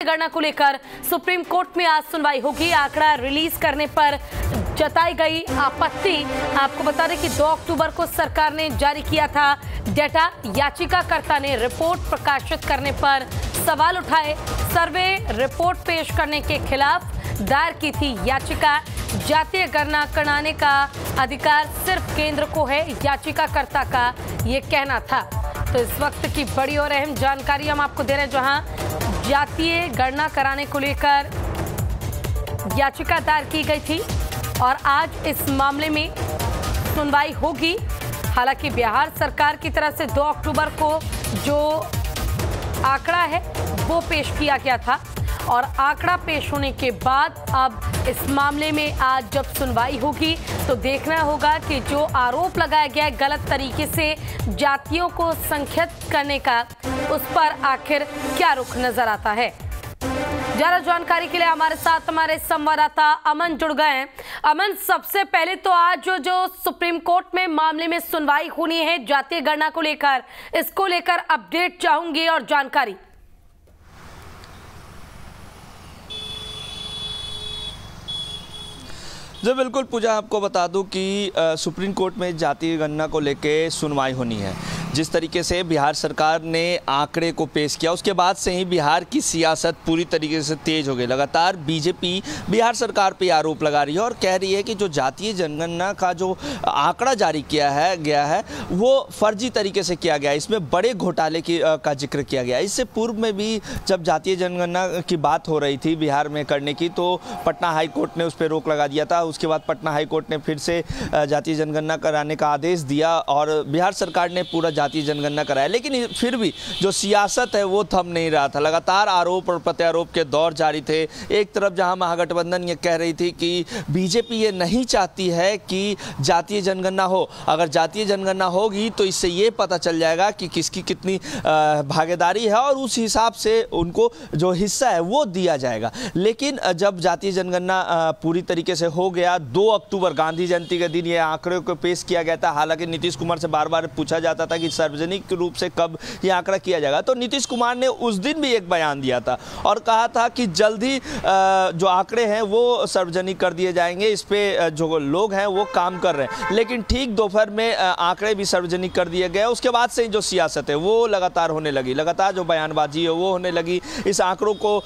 गणना को लेकर सुप्रीम कोर्ट में आज सुनवाई होगी। आंकड़ा रिलीज करने पर जताई गई आपत्ति। आपको बता दें कि 2 अक्टूबर को सरकार ने जारी किया था डेटा। याचिकाकर्ता ने रिपोर्ट प्रकाशित करने पर सवाल उठाए। सर्वे रिपोर्ट पेश करने के खिलाफ दायर की थी याचिका। जातीय गणना कराने का अधिकार सिर्फ केंद्र को है, याचिकाकर्ता का ये कहना था। तो इस वक्त की बड़ी और अहम जानकारी हम आपको दे रहे हैं, जहां जातीय गणना कराने को लेकर याचिका दायर की गई थी और आज इस मामले में सुनवाई होगी। हालांकि बिहार सरकार की तरफ से 2 अक्टूबर को जो आंकड़ा है वो पेश किया गया था और आंकड़ा पेश होने के बाद अब इस मामले में आज जब सुनवाई होगी तो देखना होगा कि जो आरोप लगाया गया है गलत तरीके से जातियों को संख्यित करने का, उस पर आखिर क्या रुख नजर आता है। ज्यादा जानकारी के लिए हमारे साथ हमारे संवाददाता अमन जुड़ गए हैं। अमन, सबसे पहले तो आज जो सुप्रीम कोर्ट में मामले में सुनवाई होनी है जातीय गणना को लेकर, इसको लेकर अपडेट चाहूंगी और जानकारी। जी बिल्कुल पूजा, आपको बता दूं कि सुप्रीम कोर्ट में जातीय गणना को लेके सुनवाई होनी है। जिस तरीके से बिहार सरकार ने आंकड़े को पेश किया, उसके बाद से ही बिहार की सियासत पूरी तरीके से तेज हो गई। लगातार बीजेपी बिहार सरकार पे आरोप लगा रही है और कह रही है कि जो जातीय जनगणना का जो आंकड़ा जारी किया गया है वो फर्जी तरीके से किया गया है। इसमें बड़े घोटाले का जिक्र किया गया है। इससे पूर्व में भी जब जातीय जनगणना की बात हो रही थी बिहार में करने की, तो पटना हाई कोर्ट ने उस पर रोक लगा दिया था। उसके बाद पटना हाई कोर्ट ने फिर से जातीय जनगणना कराने का आदेश दिया और बिहार सरकार ने पूरा जातीय जनगणना कराया। लेकिन फिर भी जो सियासत है वो थम नहीं रहा था। लगातार आरोप और प्रत्यारोप के दौर जारी थे। एक तरफ जहां महागठबंधन ये कह रही थी कि बीजेपी ये नहीं चाहती है कि जातीय जनगणना हो। अगर जातीय जनगणना होगी तो इससे ये पता चल जाएगा कि किसकी कितनी भागीदारी है और उस हिसाब से उनको जो हिस्सा है वो दिया जाएगा। लेकिन जब जातीय जनगणना पूरी तरीके से हो गया, 2 अक्टूबर गांधी जयंती के दिन ये आंकड़े को पेश किया गया था। हालांकि नीतीश कुमार से बार बार पूछा जाता था कि सार्वजनिक रूप से कब ये आंकड़ा किया जाएगा, तो नीतीश कुमार ने उस दिन भी एक बयान दिया था और कहा था कि जल्द ही जो आंकड़े हैं वो सार्वजनिक कर दिए जाएंगे। इस पे जो लोग हैं वो काम कर रहे हैं। लेकिन ठीक दोपहर में आंकड़े भी सार्वजनिक कर दिए गए। उसके बाद से जो सियासत है वो लगातार होने लगी, लगातार जो बयानबाजी है वो होने लगी। इस आंकड़ों को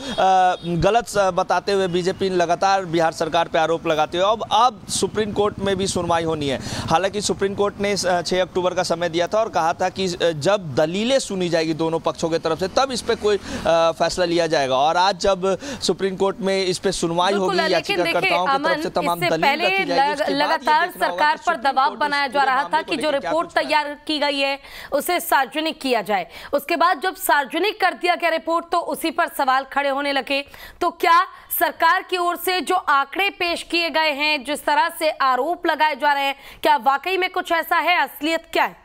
गलत बताते हुए बीजेपी लगातार बिहार सरकार पर आरोप लगाते हुए अब सुप्रीम कोर्ट में भी सुनवाई होनी है। हालांकि सुप्रीम कोर्ट ने 6 अक्टूबर का समय दिया था और कहा था कि जब दलीलें सुनी जाएगी दोनों पक्षों की तरफ से तब इस पे कोई फैसला लिया जाएगा। और आज जब सुप्रीम कोर्ट में इस पे सुनवाई होगी, याचिकाकर्ताओं की तरफ से तमाम दलील रखी जाएगी। लगातार सरकार पर दबाव बनाया जा रहा था कि जो रिपोर्ट तैयार की गई है उसे सार्वजनिक किया जाए। उसके बाद जब सार्वजनिक कर दिया गया रिपोर्ट तो उसी पर सवाल खड़े होने लगे। तो क्या सरकार की ओर से जो आंकड़े पेश किए गए हैं, जिस तरह से आरोप लगाए जा रहे हैं, क्या वाकई में कुछ ऐसा है? असलियत क्या है?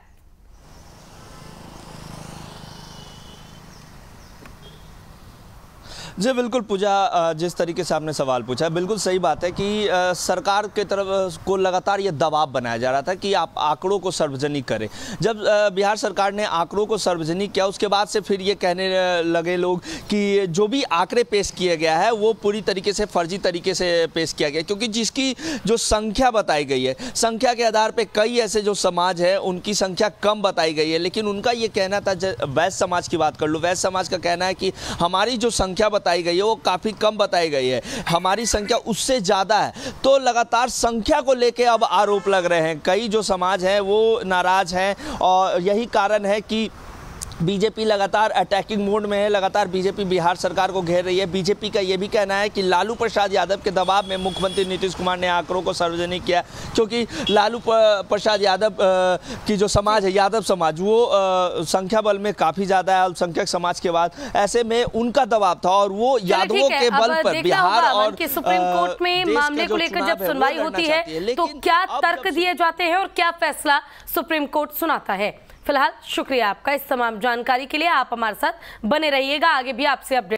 जी बिल्कुल पूजा, जिस तरीके से आपने सवाल पूछा बिल्कुल सही बात है कि सरकार के तरफ को लगातार ये दबाव बनाया जा रहा था कि आप आंकड़ों को सार्वजनिक करें। जब बिहार सरकार ने आंकड़ों को सार्वजनिक किया उसके बाद से फिर ये कहने लगे लोग कि जो भी आंकड़े पेश किए गया है वो पूरी तरीके से फर्जी तरीके से पेश किया गया, क्योंकि जिसकी जो संख्या बताई गई है, संख्या के आधार पर कई ऐसे जो समाज है उनकी संख्या कम बताई गई है। लेकिन उनका ये कहना था, वैश्य समाज की बात कर लो, वैश्य समाज का कहना है कि हमारी जो संख्या बताई गई है वो काफी कम बताई गई है, हमारी संख्या उससे ज्यादा है। तो लगातार संख्या को लेके अब आरोप लग रहे हैं। कई जो समाज हैं वो नाराज हैं और यही कारण है कि बीजेपी लगातार अटैकिंग मोड में है। लगातार बीजेपी बिहार सरकार को घेर रही है। बीजेपी का यह भी कहना है कि लालू प्रसाद यादव के दबाव में मुख्यमंत्री नीतीश कुमार ने आंकड़ों को सार्वजनिक किया, क्योंकि लालू प्रसाद यादव की जो समाज है, यादव समाज, वो संख्या बल में काफ़ी ज़्यादा है अल्पसंख्यक समाज के बाद। ऐसे में उनका दबाव था और वो यादवों के बल पर बिहार और सुप्रीम कोर्ट में मामले को लेकर जब सुनवाई होती है तो क्या तर्क दिए जाते हैं और क्या फैसला सुप्रीम कोर्ट सुनाता है। फिलहाल शुक्रिया आपका इस तमाम जानकारी के लिए। आप हमारे साथ बने रहिएगा, आगे भी आपसे अपडेट